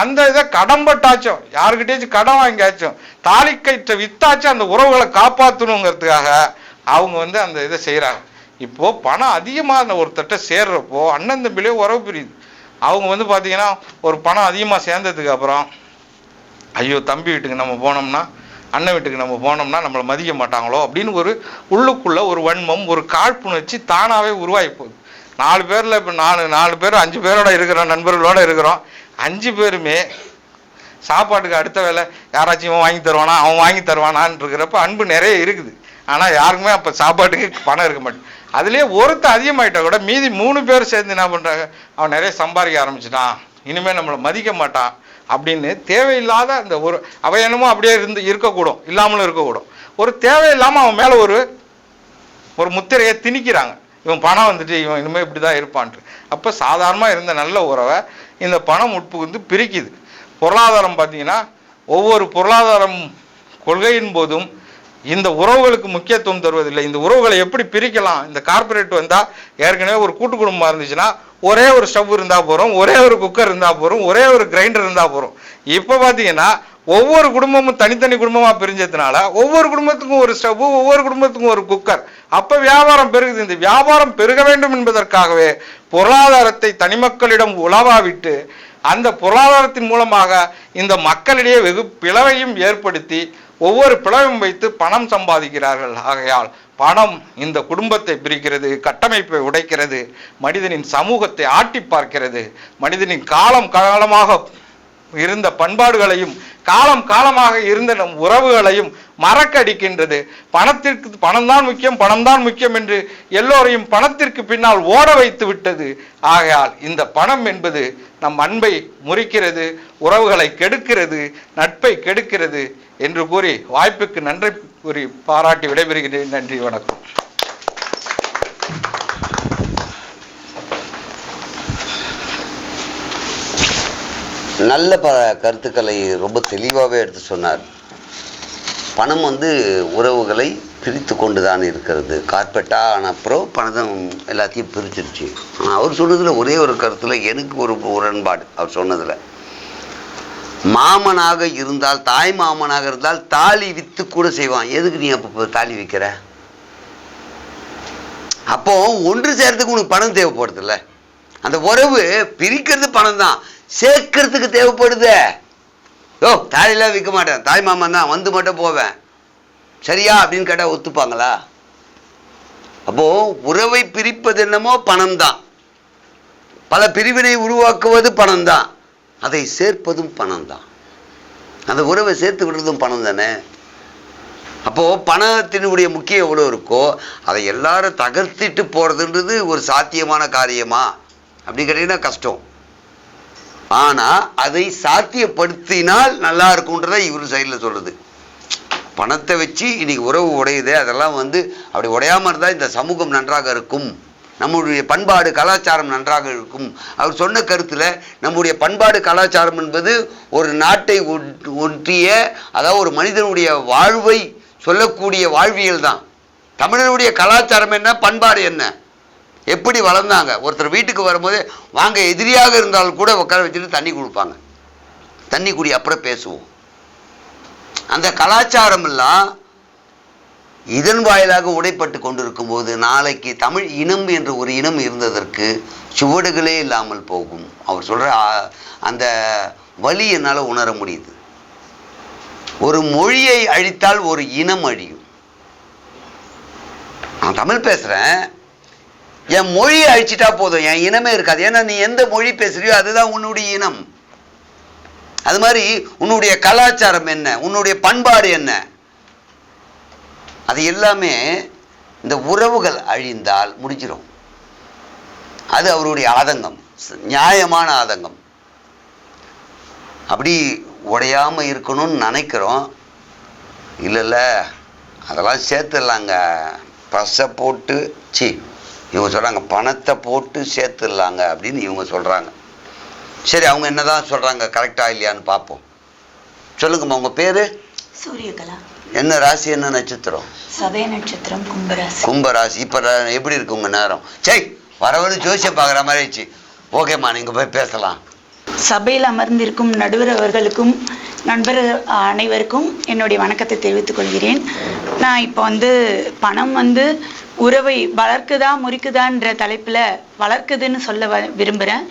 அந்த இதை கடன்பட்டாச்சும் யாருக்கிட்டேச்சும் கடன் வாங்கியாச்சும் தாலி கயிற்ற வித்தாச்சும் அந்த உறவுகளை காப்பாற்றணுங்கிறதுக்காக அவங்க வந்து அந்த இதை செய்கிறாங்க. இப்போ பணம் அதிகமாக ஒருத்தட்ட சேர்றப்போ அண்ணன் தம்பிலே உறவு பிரியுது. அவங்க வந்து பார்த்தீங்கன்னா ஒரு பணம் அதிகமாக சேர்ந்ததுக்கு அப்புறம் ஐயோ தம்பி வீட்டுக்கு நம்ம போனோம்னா அண்ணன் வீட்டுக்கு நம்ம போனோம்னா நம்மளை மதிக்க மாட்டாங்களோ அப்படின்னு ஒரு உள்ளுக்குள்ள ஒரு வன்மம் ஒரு காழ்ப்புணர்ச்சி தானாகவே உருவாகி போகுது. 4 பேரில் இப்போ 4 பேர் 5 பேரோட இருக்கிறோம், நண்பர்களோட இருக்கிறோம். 5 பேருமே சாப்பாட்டுக்கு அடுத்த வேலை யாராச்சும் வாங்கி தருவானா அவன் வாங்கி தருவானான்னு இருக்கிறப்ப அன்பு நிறைய இருக்குது. ஆனால் யாருக்குமே அப்போ சாப்பாட்டுக்கு பணம் இருக்க மாட்டேன். அதுலேயே ஒருத்தர் அதிகமாகிட்டா கூட மீதி 3 பேர் சேர்ந்து என்ன பண்ணுறாங்க, அவன் நிறைய சம்பாதிக்க ஆரம்பிச்சிட்டான், இனிமேல் நம்மளை மதிக்க மாட்டான் அப்படின்னு தேவையில்லாத அந்த ஒரு அவன் என்னமோ அப்படியே இருக்கக்கூடும், இல்லாமலும் இருக்கக்கூடும். ஒரு தேவையில்லாமல் அவன் மேலே ஒரு முத்திரையை திணிக்கிறாங்க. இவன் பணம் வந்துட்டு இவன் இனிமேல் இப்படி தான் இருப்பான்ட்டு. அப்போ சாதாரணமாக இருந்த நல்ல உறவை இந்த பணம் உட்புகுந்து பிரிக்குது. பொருளாதாரம் பார்த்தீங்கன்னா ஒவ்வொரு பொருளாதாரம் கொள்கையின் போதும் இந்த உறவுகளுக்கு முக்கியத்துவம் தருவதில்லை. இந்த உறவுகளை எப்படி பிரிக்கலாம்? இந்த கார்பரேட் வந்தால் ஏற்கனவே ஒரு கூட்டு குடும்பமாக இருந்துச்சுன்னா ஒரே ஒரு ஸ்டவ் இருந்தால் போகிறோம், ஒரே ஒரு குக்கர் இருந்தால் போகிறோம், ஒரே ஒரு கிரைண்டர் இருந்தால் போகிறோம். இப்போ பார்த்தீங்கன்னா ஒவ்வொரு குடும்பமும் தனித்தனி குடும்பமாக பிரிஞ்சதுனால ஒவ்வொரு குடும்பத்துக்கும் ஒரு ஸ்டவ், ஒவ்வொரு குடும்பத்துக்கும் ஒரு குக்கர். அப்போ வியாபாரம் பெருகுது. இந்த வியாபாரம் பெருக வேண்டும் என்பதற்காகவே பொருளாதாரத்தை தனிமக்களிடம் உலவாவிட்டு அந்த பொருளாதாரத்தின் மூலமாக இந்த மக்களிடையே வெகு பிளவையும் ஏற்படுத்தி ஒவ்வொரு பிளவையும் வைத்து பணம் சம்பாதிக்கிறார்கள். ஆகையால் பணம் இந்த குடும்பத்தை பிரிக்கிறது, கட்டமைப்பை உடைக்கிறது, மனிதனின் சமூகத்தை ஆட்டி பார்க்கிறது, மனிதனின் காலம் காலமாக இருந்த பண்பாடுகளையும் காலம் காலமாக இருந்த நம் உறவுகளையும் மறக்கடிக்கின்றது. பணத்திற்கு பணம்தான் முக்கியம், பணம்தான் முக்கியம் என்று எல்லோரையும் பணத்திற்கு பின்னால் ஓட வைத்து விட்டது. ஆகையால் இந்த பணம் என்பது நம் அன்பை முறிக்கிறது, உறவுகளை கெடுக்கிறது, நட்பை கெடுக்கிறது என்று கூறி வாய்ப்புக்கு நன்றி கூறி பாராட்டி விடைபெறுகிறேன். நன்றி, வணக்கம். நல்ல கருத்துக்களை ரொம்ப தெளிவாகவே எடுத்து சொன்னார். பணம் உறவுகளை பிரித்து கொண்டு தான் இருக்கிறது. கார்பெட்டாக ஆன அப்புறம் பணம் எல்லாத்தையும் பிரிச்சிருச்சு. ஆனால் அவர் சொன்னதில் ஒரே ஒரு கருத்தில் எனக்கு ஒரு உடன்பாடு. அவர் சொன்னதில் மாமனாக இருந்தால், தாய் மாமனாக இருந்தால் தாலி வித்து கூட செய்வான். எதுக்கு நீ அப்போ தாலி விற்கிற? அப்போ ஒன்று சேர்றதுக்கு உனக்கு பணம் தேவைப்படுதுல்ல. அந்த உறவு பிரிக்கிறது பணம் தான், சேர்க்கறதுக்கு தேவைப்படுது. தாலிலாம் விற்க மாட்டேன், தாய் மாமன் தான், வந்து மட்டும் போவேன், சரியா அப்படின்னு கேட்டால் ஒத்துப்பாங்களா? அப்போ உறவை பிரிப்பது என்னமோ பணம் தான், பல பிரிவினை உருவாக்குவது பணம் தான், அதை சேர்ப்பதும் பணம் தான், அந்த உறவை சேர்த்து விடுறதும் பணம் தானே. அப்போ பணத்தினுடைய முக்கியம் எவ்வளோ இருக்கோ அதை எல்லாரும் தகர்த்திட்டு போறதுன்றது ஒரு சாத்தியமான காரியமா அப்படி கேட்டீங்கன்னா கஷ்டம். ஆனா அதை சாத்தியப்படுத்தினால் நல்லா இருக்கும்ன்றத இவர் சைடில் சொல்றது. பணத்தை வச்சு இன்னைக்கு உறவு உடையுது, அதெல்லாம் அப்படி உடையாம இருந்தா இந்த சமூகம் நன்றாக இருக்கும், நம்முடைய பண்பாடு கலாச்சாரம் நன்றாக இருக்கும். அவர் சொன்ன கருத்துல நம்முடைய பண்பாடு கலாச்சாரம் என்பது ஒரு நாட்டை ஒன்றிய, அதாவது ஒரு மனிதனுடைய வாழ்வை சொல்லக்கூடிய வாழ்வியல் தான். தமிழனுடைய கலாச்சாரம் என்ன, பண்பாடு என்ன, எப்படி வளர்ந்தாங்க. ஒருத்தர் வீட்டுக்கு வரும்போது வாங்க எதிரியாக இருந்தாலும் கூட உட்கார வச்சுட்டு தண்ணி கொடுப்பாங்க, தண்ணி குடி அப்புறம் பேசுவோம். அந்த கலாச்சாரம் எல்லாம் இதன் வாயிலாக உடைப்பட்டு கொண்டிருக்கும் போது நாளைக்கு தமிழ் இனம் என்று ஒரு இனம் இருந்ததற்கு சுவடுகளே இல்லாமல் போகும். அவர் சொல்ற அந்த வலி என்னால் உணர முடியுது. ஒரு மொழியை அழித்தால் ஒரு இனம் அழியும். நான் தமிழ் பேசுறேன், என் மொழியை அழிச்சிட்டா போதும், என் இனமே இருக்காது. ஏன்னா நீ எந்த மொழி பேசுறியோ அதுதான் உன்னுடைய இனம். அது மாதிரி உன்னுடைய கலாச்சாரம் என்ன, உன்னுடைய பண்பாடு என்ன, அது எல்லாமே இந்த உறவுகள் அழிந்தால் முடிஞ்சிடும். அது அவருடைய ஆதங்கம், நியாயமான ஆதங்கம். அப்படி உடையாம இருக்கணும்னு நினைக்கிறோம். இல்லைல்ல, அதெல்லாம் சேர்த்துடலாங்க, பசை போட்டு இவங்க சொல்றாங்க பணத்தை போட்டு சேர்த்துடலாங்க அப்படின்னு இவங்க சொல்றாங்க. சரி, அவங்க என்னதான் சொல்றாங்க, கரெக்டா இல்லையான்னு பார்ப்போம். சொல்லுங்கம்மா, உங்க பேரு? சூரியகலா. என்ன ராசி, என்ன நட்சத்திரம்? சதய நட்சத்திரம், கும்பராசி. கும்பராசி. இப்ப எப்படி இருக்கு உங்க நேரம்? வரவரு ஜோசியம் பாக்குற மாதிரி ஆயிடுச்சு. ஓகேம்மா, நீங்க போய் பேசலாம். சபையில் அமர்ந்திருக்கும் நடுவர் அவர்களுக்கும் நண்பர் அனைவருக்கும் என்னுடைய வணக்கத்தை தெரிவித்துக் கொள்கிறேன். நான் இப்போ பணம் உறவை வளர்க்குதா முறிக்குதான்ற தலைப்புல வளர்க்குதுன்னு சொல்ல விரும்புறேன்.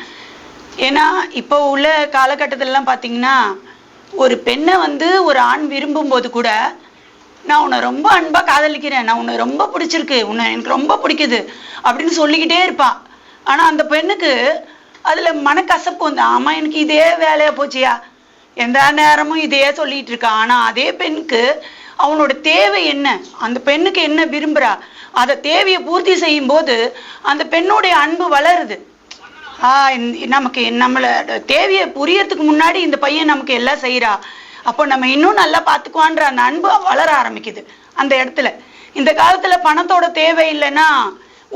ஏன்னா இப்போ உள்ள காலகட்டத்திலலாம் பார்த்தீங்கன்னா ஒரு பெண்ணை ஒரு ஆண் விரும்பும் போது கூட நான் உன்னை ரொம்ப அன்பா காதலிக்கிறேன், நான் உன்னை ரொம்ப பிடிச்சிருக்கு, உன்னை எனக்கு ரொம்ப பிடிக்குது அப்படின்னு சொல்லிக்கிட்டே இருப்பான். ஆனா அந்த பெண்ணுக்கு அதுல மனக்கசப்பு ஆமா எனக்கு இதே வேலையா போச்சியா, எந்த நேரமும் இதையே சொல்லிட்டு இருக்கான். ஆனா அதே பெண்ணுக்கு அவனோட தேவை என்ன, அந்த பெண்ணுக்கு என்ன விரும்புறா, அதை தேவையை பூர்த்தி செய்யும் போது அந்த பெண்ணுடைய அன்பு வளருது. நமக்கு நம்மளோட தேவையை புரியறதுக்கு முன்னாடி இந்த பையன் நமக்கு எல்லாம் செய்யறா, அப்போ நம்ம இன்னும் நல்லா பார்த்துக்குவான்ற அந்த அன்பு வளர ஆரம்பிக்குது அந்த இடத்துல. இந்த காலத்துல பணத்தோட தேவை இல்லைன்னா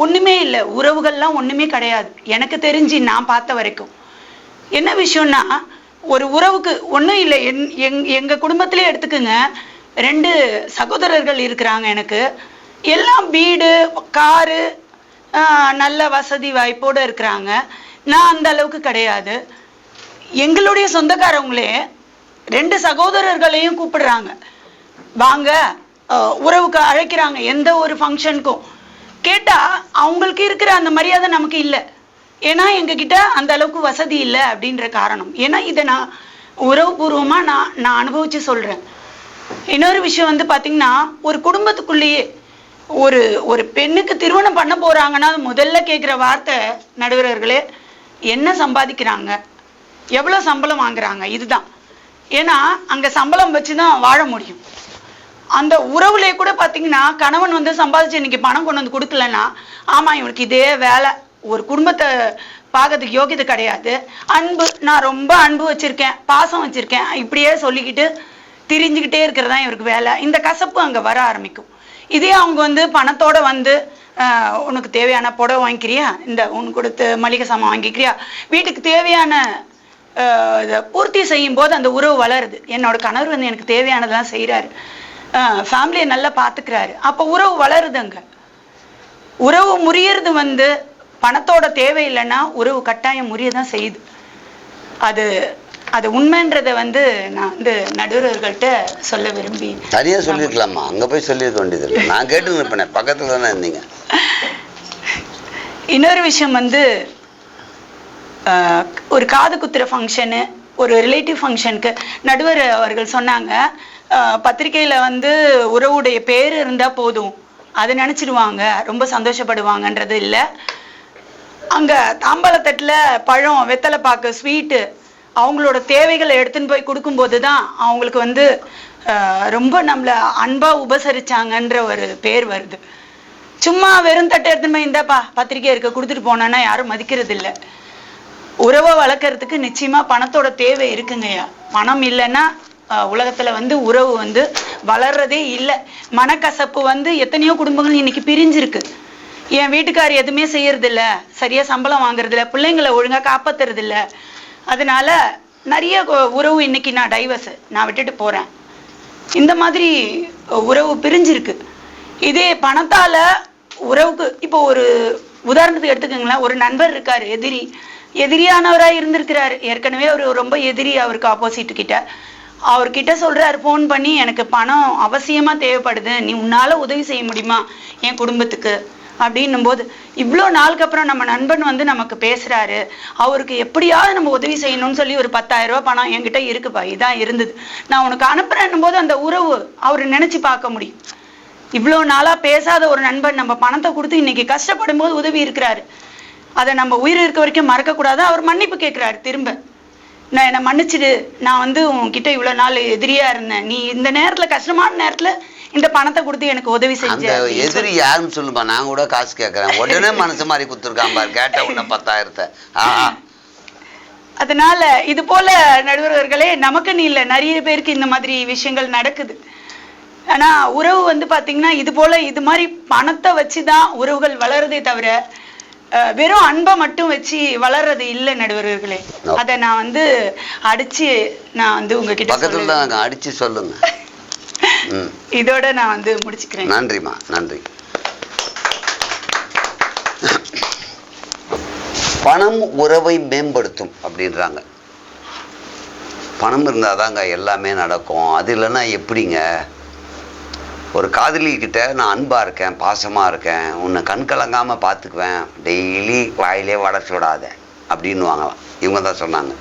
ஒண்ணுமே இல்லை, உறவுகள்லாம் ஒண்ணுமே கிடையாது எனக்கு தெரிஞ்சு நான் பார்த்த வரைக்கும். என்ன விஷயம்னா, ஒரு உறவுக்கு ஒன்றும் இல்லை, எங்கள் குடும்பத்திலே எடுத்துக்குங்க, 2 சகோதரர்கள் இருக்கிறாங்க எனக்கு. எல்லாம் வீடு, காரு, நல்ல வசதி வாய்ப்போடு இருக்கிறாங்க. நான் அந்த அளவுக்கு கிடையாது. எங்களுடைய சொந்தக்காரவங்களே 2 சகோதரர்களையும் கூப்பிடுறாங்க, வாங்க உறவுக்கு அழைக்கிறாங்க, எந்த ஒரு ஃபங்க்ஷனுக்கும். கேட்டால் அவங்களுக்கு இருக்கிற அந்த மரியாதை நமக்கு இல்லை. ஏன்னா எங்ககிட்ட அந்த அளவுக்கு வசதி இல்லை அப்படின்ற காரணம். ஏன்னா இதை நான் உறவுபூர்வமாக நான் அனுபவித்து சொல்கிறேன். இன்னொரு விஷயம் வந்து பார்த்திங்கன்னா, ஒரு குடும்பத்துக்குள்ளேயே ஒரு பெண்ணுக்கு திருமணம் பண்ண போகிறாங்கன்னா முதல்ல கேட்குற வார்த்தை நடுவர்களே, என்ன சம்பாதிக்கிறாங்க, எவ்வளோ சம்பளம் வாங்குறாங்க, இதுதான். ஏன்னா அங்கே சம்பளம் வச்சு தான் வாழ முடியும். அந்த உறவுலே கூட பார்த்தீங்கன்னா, கணவன் வந்து சம்பாதிச்சு இன்னைக்கு பணம் கொண்டு வந்து கொடுக்கலன்னா, ஆமாம் இவனுக்கு இதே வேலை, ஒரு குடும்பத்தை பார்க்கறதுக்கு யோகியதை கிடையாது, அன்பு, நான் ரொம்ப அன்பு வச்சிருக்கேன், பாசம் வச்சிருக்கேன், இப்படியே சொல்லிக்கிட்டு திரிஞ்சுக்கிட்டே இருக்கிறதா இவருக்கு வேலை. இந்த கசப்பு அங்கே வர ஆரம்பிக்கும். இதே அவங்க வந்து பணத்தோட வந்து, உனக்கு தேவையான புடவை வாங்கிக்கிறியா, இந்த உனக்கு கொடுத்து மளிகை சாமான் வாங்கிக்கிறியா, வீட்டுக்கு தேவையான பூர்த்தி செய்யும் போது அந்த உறவு வளருது. என்னோட கணவர் வந்து எனக்கு தேவையானதெல்லாம் செய்கிறாரு, ஃபேமிலியை நல்லா பார்த்துக்கிறாரு, அப்போ உறவு வளருதுங்க. உறவு முறியறது வந்து பணத்தோட தேவை இல்லைன்னா உறவு கட்டாயம் முறிய தான் செய்யுது. அது உண்மைன்றதை வந்து நான் வந்து நடுவர்கள்ட்ட சொல்ல விரும்பி. தனியாக சொல்லியிருக்கலாமா, அங்கே போய் சொல்லியிருக்க வேண்டியது இல்லை, நான் கேட்டு இருப்பேன், பக்கத்தில் தானே இருந்தீங்க. இன்னொரு விஷயம் வந்து, ஒரு காது குத்துற ஃபங்க்ஷனு, ஒரு ரிலேட்டிவ் ஃபங்க்ஷனுக்கு நடுவர் அவர்கள் சொன்னாங்க, பத்திரிக்கையில் வந்து உறவுடைய பேர் இருந்தால் போதும், அதை நினச்சிடுவாங்க, ரொம்ப சந்தோஷப்படுவாங்கன்றது இல்லை. அங்கே தாம்பாளத்தட்டில் பழம், வெத்தலை பாக்கு, ஸ்வீட்டு, அவங்களோட தேவைகளை எடுத்துன்னு போய் கொடுக்கும்போது தான் அவங்களுக்கு வந்து ரொம்ப நம்மளை அன்பாக உபசரிச்சாங்கன்ற ஒரு பேர் வருது. சும்மா வெறும் தட்டை எடுத்துன்னு போய் இந்தாப்பா பத்திரிக்கை இருக்க கொடுத்துட்டு போனோன்னா யாரும் மதிக்கிறது இல்லை. உறவை வளர்க்கறதுக்கு நிச்சயமாக பணத்தோட தேவை இருக்குங்கய்யா. பணம் இல்லைன்னா உலகத்தில் வந்து உறவு வந்து வளர்றதே இல்லை. மனக்கசப்பு வந்து எத்தனையோ குடும்பங்கள் இன்னைக்கு பிரிஞ்சிருக்கு. என் வீட்டுக்கார் எதுவுமே செய்யறதில்ல, சரியா சம்பளம் வாங்குறதில்ல, பிள்ளைங்களை ஒழுங்காக காப்பாத்துறதில்ல, அதனால நிறைய உறவு இன்னைக்கு நான் டைவர்ஸ், நான் விட்டுட்டு போறேன், இந்த மாதிரி உறவு பிரிஞ்சிருக்கு. இதே பணத்தால உறவுக்கு, இப்போ ஒரு உதாரணத்துக்கு எடுத்துக்கோங்களேன், ஒரு நண்பர் இருக்காரு, எதிரியானவராக இருந்திருக்கிறாரு, ஏற்கனவே அவர் ரொம்ப எதிரி, அவருக்கு ஆப்போசிட் கிட்ட. அவர்கிட்ட சொல்றாரு ஃபோன் பண்ணி, எனக்கு பணம் அவசியமா தேவைப்படுது, நீ உன்னால உதவி செய்ய முடியுமா என் குடும்பத்துக்கு அப்படின்னும் போது, இவ்வளோ நாளுக்கு அப்புறம் நம்ம நண்பன் வந்து நமக்கு பேசுறாரு, அவருக்கு எப்படியாவது நம்ம உதவி செய்யணும்னு சொல்லி ஒரு 10,000 ரூபாய் பணம் என்கிட்ட இருக்குப்பா, இதான் இருந்தது, நான் உனக்கு அனுப்புறேன்னும் போது அந்த உறவு அவர் நினைச்சு பார்க்க முடியும். இவ்வளோ நாளா பேசாத ஒரு நண்பன் நம்ம பணத்தை கொடுத்து இன்னைக்கு கஷ்டப்படும் போது உதவி இருக்கிறாரு, அதை நம்ம உயிர் இருக்க வரைக்கும் மறக்க கூடாது. அவர் மன்னிப்பு கேட்கிறாரு திரும்ப, நான் என்னை மன்னிச்சிடு, நான் வந்து உன்கிட்ட இவ்வளோ நாள் எதிரியா இருந்தேன், நீ இந்த நேரத்தில் கஷ்டமான நேரத்தில் இந்த பணத்தை கொடுத்து எனக்கு உதவி செஞ்ச. எதிரி யாருன்னு சொல்லுப்பா, நான் கூட காசு கேட்கறேன், உடனே மனசு மாதிரி கொடுத்துருக்கான் பாரு, கேட்ட உடனே 10,000. அதனால இது போல நடுவர்களே, நமக்குன்னு இல்லை, நிறைய பேருக்கு இந்த மாதிரி விஷயங்கள் நடக்குது. ஆனா உறவு வந்து பாத்தீங்கன்னா இது போல இது மாதிரி பணத்தை வச்சுதான் உறவுகள் வளருதே தவிர வெறும் அன்பை மட்டும் வச்சு வளர்றது இல்லை நடுவர்களே. அதை நான் வந்து அடிச்சு நான் வந்து உங்ககிட்ட அடிச்சு சொல்லுங்க. இதோட நான் வந்து முடிச்சுக்கிறேன். நன்றிமா, நன்றி. பணம் உறவை மேம்படுத்தும் அப்படின்றாங்க. பணம் இருந்தாதாங்க எல்லாமே நடக்கும், அது இல்லைன்னா எப்படிங்க? ஒரு காதலிக்கிட்ட நான் அன்பாக இருக்கேன், பாசமாக இருக்கேன், உன்னை கண் கலங்காமல் பார்த்துக்குவேன், டெய்லி வாயிலே வடச்சு விடாத அப்படின்னு வாங்கலாம், இவங்க தான் சொன்னாங்க.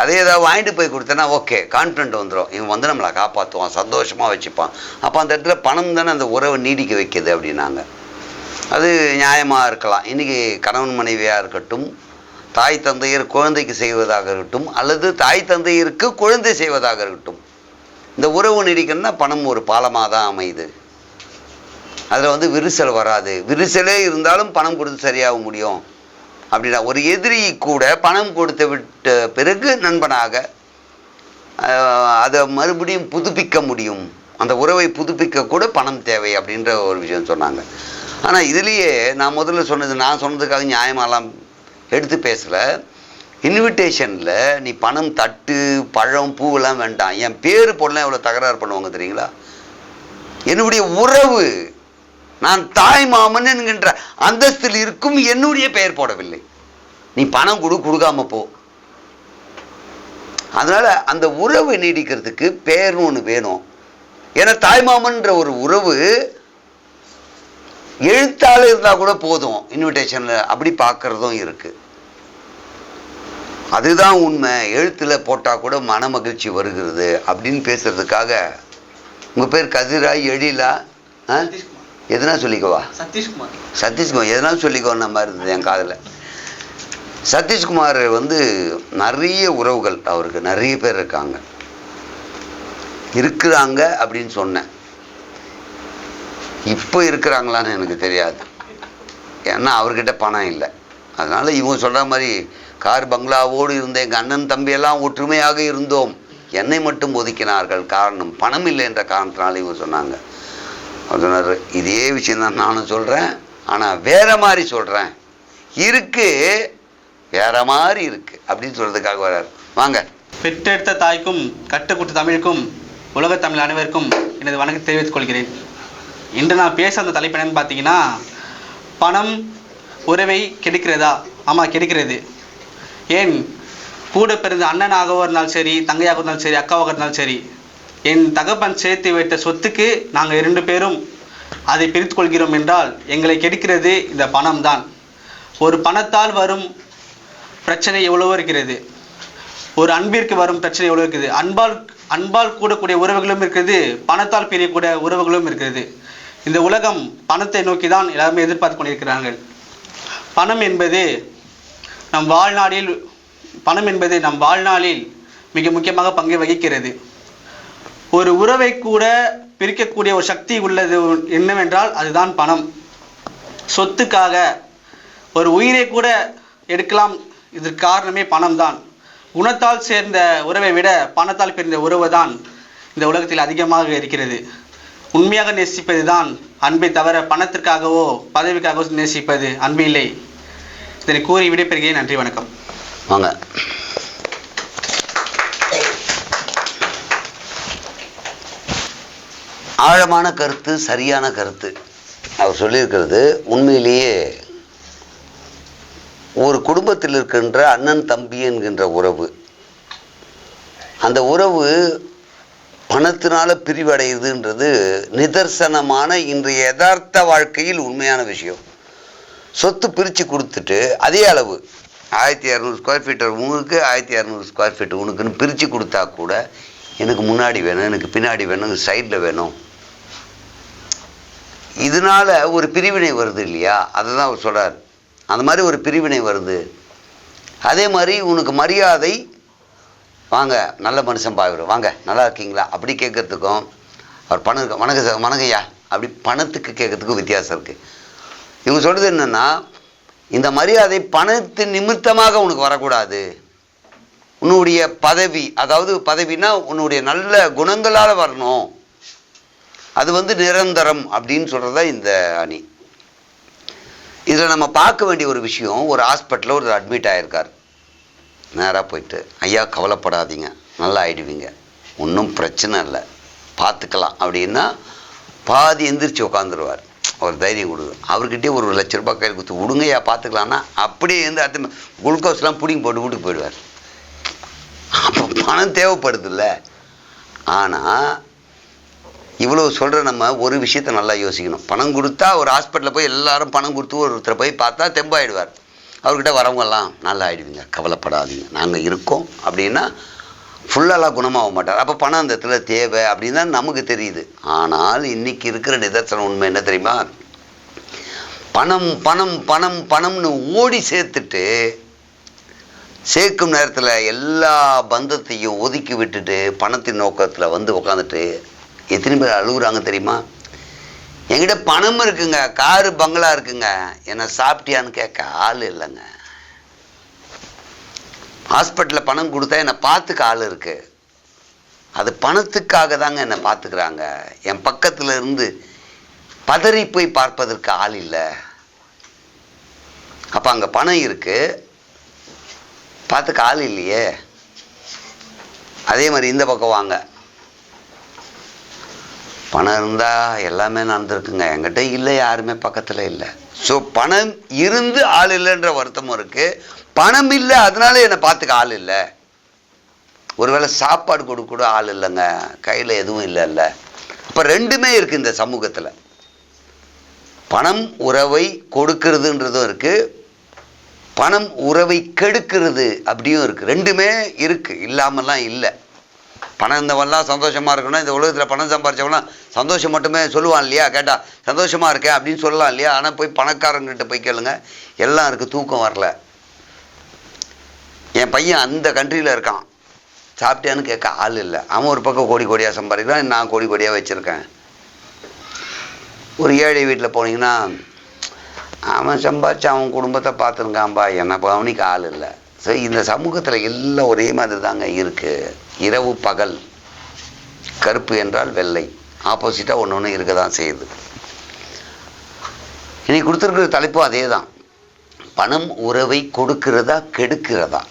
அதே ஏதாவது வாங்கிட்டு போய் கொடுத்தேன்னா ஓகே, கான்ஃபிடென்ட் வந்துடும், இவன் வந்து நம்மளை காப்பாற்றுவான், சந்தோஷமாக வச்சுப்பான். அப்போ அந்த இடத்துல பணம் தானே அந்த உறவை நீடிக்க வைக்கிது அப்படின்னாங்க. அது நியாயமாக இருக்கலாம். இன்றைக்கி கணவன் மனைவியாக இருக்கட்டும், தாய் தந்தையர் குழந்தைக்கு செய்வதாக இருக்கட்டும், அல்லது தாய் தந்தையருக்கு குழந்தை செய்வதாக இருக்கட்டும், இந்த உறவு நீடிக்கணும்னா பணம் ஒரு பாலமாக தான் அமையுது. அதில் வந்து விரிசல் வராது. விரிசலே இருந்தாலும் பணம் கொடுத்து சரியாக முடியும் அப்படின்னா, ஒரு எதிரி கூட பணம் கொடுத்து விட்ட பிறகு நண்பனாக அதை மறுபடியும் புதுப்பிக்க முடியும். அந்த உறவை புதுப்பிக்க கூட பணம் தேவை அப்படின்ற ஒரு விஷயம் சொன்னாங்க. ஆனால் இதுலேயே நான் முதல்ல சொன்னது, நான் சொன்னதுக்காக நியாயமாலாம் எடுத்து பேசலை. இன்விடேஷனில் நீ பணம், தட்டு, பழம், பூவெல்லாம் வேண்டாம், என் பேர் போடலாம் எவ்வளோ தகராறு பண்ணுவாங்க தெரியுங்களா? என்னுடைய உறவு, நான் தாய் மாமன் என்கின்ற அந்தஸ்தில் இருக்கும் என்னுடைய பெயர் போடவில்லை. நீ பணம் கொடுக்காம போ. அதனால அந்த உறவு நீடிக்கிறதுக்கு பெயர்னு ஒன்று வேணும். ஏன்னா தாய்மாமன்ற ஒரு உறவு எழுத்தால இருந்தா கூட போதும், இன்விடேஷன்ல அப்படி பார்க்கறதும் இருக்கு. அதுதான் உண்மை. எழுத்துல போட்டா கூட மன மகிழ்ச்சி வருகிறது அப்படின்னு பேசுறதுக்காக. உங்க பேர் கதிரா, எழிலா, எதனா சொல்லிக்கவா? சதீஷ்குமார் எதனா சொல்லிக்கோன்னா மாதிரி இருந்தது என் காதுல. சதீஷ்குமார் நிறைய உறவுகள், அவருக்கு நிறைய பேர் இருக்கிறாங்க அப்படின்னு சொன்னேன். இப்போ இருக்கிறாங்களான்னு எனக்கு தெரியாது, ஏன்னா அவர்கிட்ட பணம் இல்லை. அதனால இவங்க சொல்ற மாதிரி கார் பங்களாவோடு இருந்த எங்கள் அண்ணன் தம்பியெல்லாம் ஒற்றுமையாக இருந்தோம், என்னை மட்டும் ஒதுக்கினார்கள், காரணம் பணம் இல்லை என்ற காரணத்தினால இவங்க சொன்னாங்க. அவர் சொன்னார், இதே விஷயம்தான் நானும் சொல்கிறேன், ஆனால் வேற மாதிரி சொல்கிறேன், இருக்கு வேற மாதிரி இருக்கு அப்படின்னு சொல்றதுக்காக வர்றார். வாங்க. பெற்றெடுத்த தாய்க்கும் கட்டுக்குட்டு தமிழுக்கும் உலக தமிழ் அனைவருக்கும் எனது வணக்கத்தை தெரிவித்துக் கொள்கிறேன். இன்று நான் பேச அந்த தலைப்பு என்னன்னு பார்த்தீங்கன்னா, பணம் உறவை கெடுக்கிறதா? ஆமாம், கெடுக்கிறது. ஏன், கூட பிறந்த அண்ணனாக இருந்தாலும் சரி, தங்கையாக இருந்தாலும் சரி, அக்காவாக இருந்தாலும் சரி, என் தகப்பன் சேர்த்து வைத்த சொத்துக்கு நாங்கள் 2 பேரும் அதை பிரித்து கொள்கிறோம் என்றால் எங்களை கெடுக்கிறது இந்த பணம் தான். ஒரு பணத்தால் வரும் பிரச்சனை எவ்வளவோ இருக்கிறது, ஒரு அன்பிற்கு வரும் பிரச்சனை எவ்வளோ இருக்குது. அன்பால் கூடக்கூடிய உறவுகளும் இருக்கிறது, பணத்தால் பிரியக்கூடிய உறவுகளும் இருக்கிறது. இந்த உலகம் பணத்தை நோக்கி தான் எல்லாருமே எதிர்பார்த்து கொண்டிருக்கிறார்கள். பணம் என்பது நம் வாழ்நாளில் மிக முக்கியமாக பங்கு வகிக்கிறது. ஒரு உறவை கூட பிரிக்கக்கூடிய ஒரு சக்தி உள்ளது என்னவென்றால் அதுதான் பணம். சொத்துக்காக ஒரு உயிரை கூட எடுக்கலாம், இதற்கு காரணமே பணம் தான். குணத்தால் சேர்ந்த உறவை விட பணத்தால் பிரிந்த உறவு தான் இந்த உலகத்தில் அதிகமாக இருக்கிறது. உண்மையாக நேசிப்பது தான் அன்பை தவிர பணத்திற்காகவோ பதவிக்காகவோ நேசிப்பது அன்பு இல்லை. இதனை கூறி விடைபெறுகிறேன். நன்றி, வணக்கம். வாங்க. ஆழமான கருத்து, சரியான கருத்து அவர் சொல்லியிருக்கிறது. உண்மையிலேயே ஒரு குடும்பத்தில் இருக்கின்ற அண்ணன் தம்பி என்கின்ற உறவு, அந்த உறவு பணத்தினால பிரிவடையுதுன்றது நிதர்சனமான இன்றைய யதார்த்த வாழ்க்கையில் உண்மையான விஷயம். சொத்து பிரித்து கொடுத்துட்டு அதே அளவு 1200 ஸ்கொயர் ஃபீட் உனக்கு, 1200 ஸ்கொயர் ஃபீட் உனக்குன்னு பிரித்து கொடுத்தா கூட எனக்கு முன்னாடி வேணும், எனக்கு பின்னாடி வேணும், எனக்கு சைடில் வேணும், இதனால ஒரு பிரிவினை வருது இல்லையா? அதை தான் அவர் சொல்கிறார். அந்த மாதிரி ஒரு பிரிவினை வருது. அதே மாதிரி உனக்கு மரியாதை, வாங்க நல்ல மனுஷன் பாவிடும், வாங்க நல்லா இருக்கீங்களா அப்படி கேட்கறதுக்கும், அவர் பணம் வணக்கையா அப்படி பணத்துக்கு கேட்கறதுக்கும் வித்தியாசம் இருக்குது. இவங்க சொல்கிறது என்னென்னா, இந்த மரியாதை பணத்தின் நிமித்தமாக உனக்கு வரக்கூடாது. உன்னுடைய பதவி, அதாவது பதவினா உன்னுடைய நல்ல குணங்களால் வரணும், அது நிரந்தரம் அப்படின்னு சொல்கிறதா இந்த அணி. இதில் நம்ம பார்க்க வேண்டிய ஒரு விஷயம், ஒரு ஹாஸ்பிட்டலில் ஒரு அட்மிட் ஆகிருக்கார். நேராக போயிட்டு, ஐயா கவலைப்படாதீங்க, நல்லா ஆயிடுவீங்க, ஒன்றும் பிரச்சனை இல்லை, பார்த்துக்கலாம் அப்படின்னா பாதி எந்திரிச்சு உட்காந்துருவார். அவர் தைரியம் கொடுக்கும். அவர்கிட்டே ஒரு ₹1,00,000 கையில் கொடுத்து விடுங்கய்யா பார்த்துக்கலான்னா அப்படியே அடுத்த குளுக்கோஸ்லாம் பிடிங்கி போட்டு வீட்டுக்கு போயிடுவார். அப்போ பணம் தேவைப்படுது இல்லை. ஆனால் இவ்வளோ சொல்கிற நம்ம ஒரு விஷயத்த நல்லா யோசிக்கணும். பணம் கொடுத்தா ஒரு ஹாஸ்பிட்டலில் போய் எல்லாரும் பணம் கொடுத்து ஒருத்தரை போய் பார்த்தா தெம்பாயிடுவார். அவர்கிட்ட வரவங்கெல்லாம் நல்லா ஆகிடுவீங்க, கவலைப்படாதீங்க, நாங்கள் இருக்கோம் அப்படின்னா ஃபுல்லாலாம் குணமாக மாட்டார். அப்போ பணம் அந்த இடத்துல தேவை அப்படின்னு தான் நமக்கு தெரியுது. ஆனால் இன்னைக்கு இருக்கிற நிதர்சனம் உண்மை என்ன தெரியுமா? பணம் பணம் பணம் பணம்னு ஓடி சேர்த்துட்டு சேர்க்கும் நேரத்தில் எல்லா பந்தத்தையும் ஒதுக்கி விட்டுட்டு பணத்தின் நோக்கத்தில் உட்காந்துட்டு எத்தனை பேர் அழுகுறாங்க தெரியுமா? என்கிட்ட பணம் இருக்குங்க, காரு பங்களா இருக்குங்க, என்னை சாப்பிட்டியான்னு கேட்க ஆள் இல்லைங்க. ஹாஸ்பிட்டலில் பணம் கொடுத்தா என்னை பார்த்துக்க ஆள் இருக்கு. அது பணத்துக்காக தாங்க என்னை பார்த்துக்கிறாங்க. என் பக்கத்தில் இருந்து பதறி போய் பார்ப்பதற்கு ஆள் இல்லை. அப்போ அங்கே பணம் இருக்கு, பார்த்துக்க ஆள் இல்லையே. அதே மாதிரி இந்த பக்கம் வாங்க. பணம் இருந்தால் எல்லாமே நடந்திருக்குங்க. என்கிட்ட இல்லை, யாருமே பக்கத்தில் இல்லை. ஸோ பணம் இருந்து ஆள் இல்லைன்ற வருத்தமும் இருக்குது. பணம் இல்லை அதனால என்னை பார்த்துக்க ஆள் இல்லை. ஒருவேளை சாப்பாடு கொடுக்க கூட ஆள் இல்லைங்க, கையில் எதுவும் இல்லைல்ல. அப்போ ரெண்டுமே இருக்குது இந்த சமூகத்தில். பணம் உறவை கொடுக்கறதுன்றதும் இருக்குது, பணம் உறவை கெடுக்கிறது அப்படியும் இருக்குது. ரெண்டுமே இருக்குது, இல்லாமல்லாம் இல்லை. பணம் இருந்தவன்லாம் சந்தோஷமாக இருக்கணும். இந்த உலகத்தில் பணம் சம்பாரிச்சவங்களாம் சந்தோஷம் மட்டுமே சொல்லுவான் இல்லையா? கேட்டால் சந்தோஷமாக இருக்கேன் அப்படின்னு சொல்லலாம் இல்லையா? ஆனால் போய் பணக்காரங்கிட்ட போய் கேளுங்க, எல்லாம் இருக்குது, தூக்கம் வரல. என் பையன் அந்த கண்ட்ரியில் இருக்கான், சாப்பிட்டேன்னு கேட்க ஆள் இல்லை. அவன் ஒரு பக்கம் கோடி கோடியாக சம்பாதிக்கிறான், நான் கோடி கோடியாக வச்சுருக்கேன். ஒரு ஏழை வீட்டில் போனீங்கன்னா அவன் சம்பாதிச்சு அவன் குடும்பத்தை பார்த்துருக்கான்பா, என்னை கவனிக்க ஆள் இல்லை. ஸோ இந்த சமூகத்தில் எல்லாம் ஒரே மாதிரி தாங்க இருக்குது. இரவு பகல், கருப்பு என்றால் வெள்ளை, ஆப்போசிட்டாக ஒன்று ஒன்று இருக்க தான் செய்யுது. இன்னைக்கு கொடுத்துருக்கிற தலைப்பும் அதே தான். பணம் உறவை கொடுக்கிறதா கெடுக்கிறதா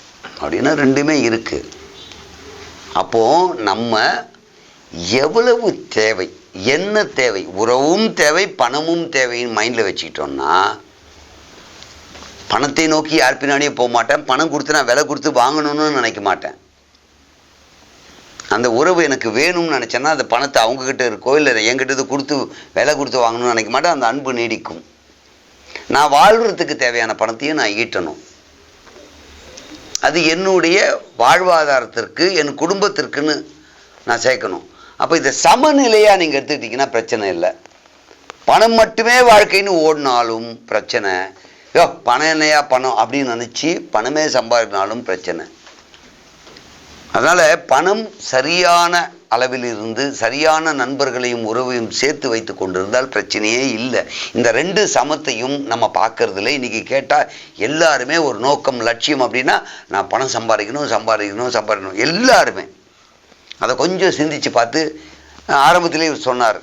அப்படின்னா ரெண்டுமே இருக்குது. அப்போது நம்ம எவ்வளவு தேவை, என்ன தேவை, உறவும் தேவை பணமும் தேவைன்னு மைண்டில் வச்சுக்கிட்டோம்னா பணத்தை நோக்கி யார் பின்னாடியே போக மாட்டேன். பணம் கொடுத்து நான் விலை கொடுத்து வாங்கணும்னு நினைக்க மாட்டேன். அந்த உறவு எனக்கு வேணும்னு நினச்சேன்னா அந்த பணத்தை அவங்கக்கிட்ட இருக்கோ இல்லை என்கிட்ட கொடுத்து விலை கொடுத்து வாங்கணும்னு நினைக்க மாட்டேன். அந்த அன்பு நீடிக்கும். நான் வாழ்கிறதுக்கு தேவையான பணத்தையும் நான் ஈட்டணும். அது என்னுடைய வாழ்வாதாரத்திற்கு, என் குடும்பத்திற்குன்னு நான் சேர்க்கணும். அப்போ இதை சமநிலையாக நீங்கள் எடுத்துக்கிட்டிங்கன்னா பிரச்சனை இல்லை. பணம் மட்டுமே வாழ்க்கைன்னு ஓடினாலும் பிரச்சனை. பணம் என்னையா பணம் அப்படின்னு நினச்சி பணமே சம்பாதினாலும் பிரச்சனை. அதனால் பணம் சரியான அளவில் இருந்து சரியான நண்பர்களையும் உறவையும் சேர்த்து வைத்து கொண்டிருந்தால் பிரச்சனையே இல்லை. இந்த ரெண்டு சமத்தையும் நம்ம பார்க்கறதில்ல. இன்றைக்கி கேட்டால் எல்லாருமே ஒரு நோக்கம், லட்சியம் அப்படின்னா நான் பணம் சம்பாதிக்கணும். எல்லாருமே அதை கொஞ்சம் சிந்திச்சு பார்த்து, ஆரம்பத்திலே சொன்னார்,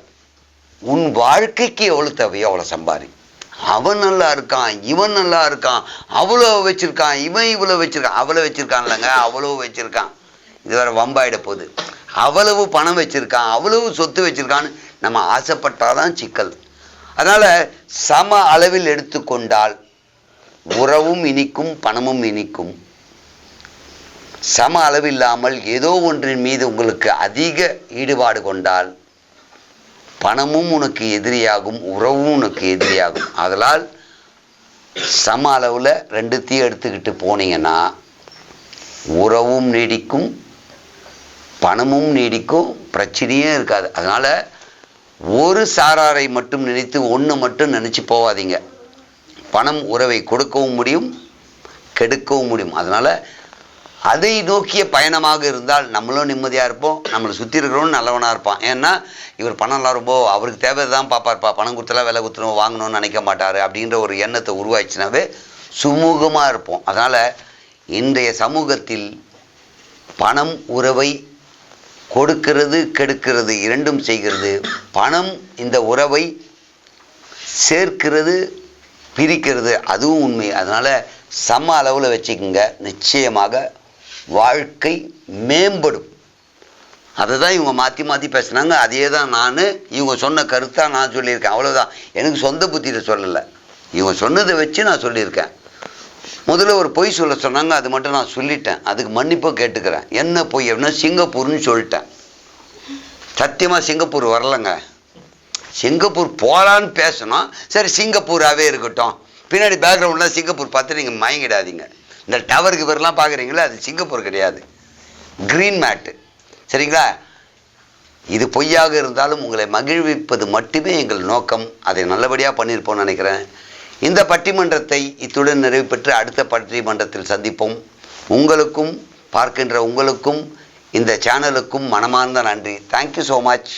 உன் வாழ்க்கைக்கு எவ்வளோ தேவையோ அவ்வளோ சம்பாதி. அவன் நல்லா இருக்கான், இவன் நல்லா இருக்கான், அவ்வளோ வச்சுருக்கான், இவன் இவ்வளோ வச்சுருக்கான், அவ்வளோ வச்சுருக்கான்லங்க, அவ்வளோ வச்சுருக்கான். இது வேறு வம்பாயிட போகுது. அவ்வளவு பணம் வச்சுருக்கான், அவ்வளவு சொத்து வச்சுருக்கான்னு நம்ம ஆசைப்பட்டாதான் சிக்கல். அதனால் சம அளவில் எடுத்துக்கொண்டால் உறவும் இனிக்கும், பணமும் இனிக்கும். சம அளவில்லாமல் ஏதோ ஒன்றின் மீது உங்களுக்கு அதிக ஈடுபாடு கொண்டால் பணமும் உனக்கு எதிரியாகும், உறவும் உனக்கு எதிரியாகும். அதனால் சம அளவில் ரெண்டுத்தையும் எடுத்துக்கிட்டு போனீங்கன்னா உறவும் நீடிக்கும், பணமும் நீடிக்கும், பிரச்சனையே இருக்காது. அதனால் ஒரு சாராரை மட்டும் நினைத்து ஒன்று மட்டும் நினச்சி போகாதீங்க. பணம் உறவை கொடுக்கவும் முடியும், கெடுக்கவும் முடியும். அதனால் அதை நோக்கிய பயணமாக இருந்தால் நம்மளும் நிம்மதியாக இருப்போம், நம்மளை சுற்றி இருக்கிறவனும் நல்லவனாக இருப்பான். ஏன்னா இவர் பணம்லாம் ரொம்ப அவருக்கு தேவை தான் பார்ப்பார்ப்பா, பணம் கொடுத்தலாம் விலை கொடுத்துணும் வாங்கணும்னு நினைக்க மாட்டார் அப்படின்ற ஒரு எண்ணத்தை உருவாச்சுனாவே சுமூகமாக இருப்போம். அதனால் இன்றைய சமூகத்தில் பணம் உறவை கொடுக்கிறது கெடுக்கிறது இரண்டும் செய்கிறது. பணம் இந்த உறவை சேர்க்கிறது பிரிக்கிறது, அதுவும் உண்மை. அதனால் சம அளவில் வச்சுக்கோங்க, நிச்சயமாக வாழ்க்கை மேம்படும். அதை தான் இவங்க மாற்றி மாற்றி பேசுனாங்க. அதே தான் இவங்க சொன்ன கருத்தாக நான் சொல்லியிருக்கேன். அவ்வளோதான். எனக்கு சொந்த புத்தியில் சொல்லலை, இவங்க சொன்னதை வச்சு நான் சொல்லியிருக்கேன். முதல்ல ஒரு பொய் சொல்ல சொன்னாங்க, அது மட்டும் நான் சொல்லிட்டேன், அதுக்கு மன்னிப்பாக கேட்டுக்கிறேன். என்ன பொய் அப்படின்னா சிங்கப்பூர்னு சொல்லிட்டேன். சத்தியமாக சிங்கப்பூர் வரலைங்க. சிங்கப்பூர் போகலான்னு பேசணும், சரி சிங்கப்பூராகவே இருக்கட்டும். பின்னாடி பேக்ரவுண்டில் சிங்கப்பூர் பார்த்து நீங்கள் மயங்கிடாதீங்க. இந்த டவருக்கு பேர்லாம் பார்க்குறீங்களா, அது சிங்கப்பூர் கிடையாது, க்ரீன் மேட்டு. சரிங்களா? இது பொய்யாக இருந்தாலும் உங்களை மகிழ்விப்பது மட்டுமே எங்கள் நோக்கம். அதை நல்லபடியாக பண்ணியிருப்போம்னு நினைக்கிறேன். இந்த பட்டிமன்றத்தை இத்துடன் நிறைவு பெற்று அடுத்த பட்டிமன்றத்தில் சந்திப்போம். உங்களுக்கும் பார்க்கின்ற உங்களுக்கும் இந்த சேனலுக்கும் மனமார்ந்த நன்றி. Thank you so much.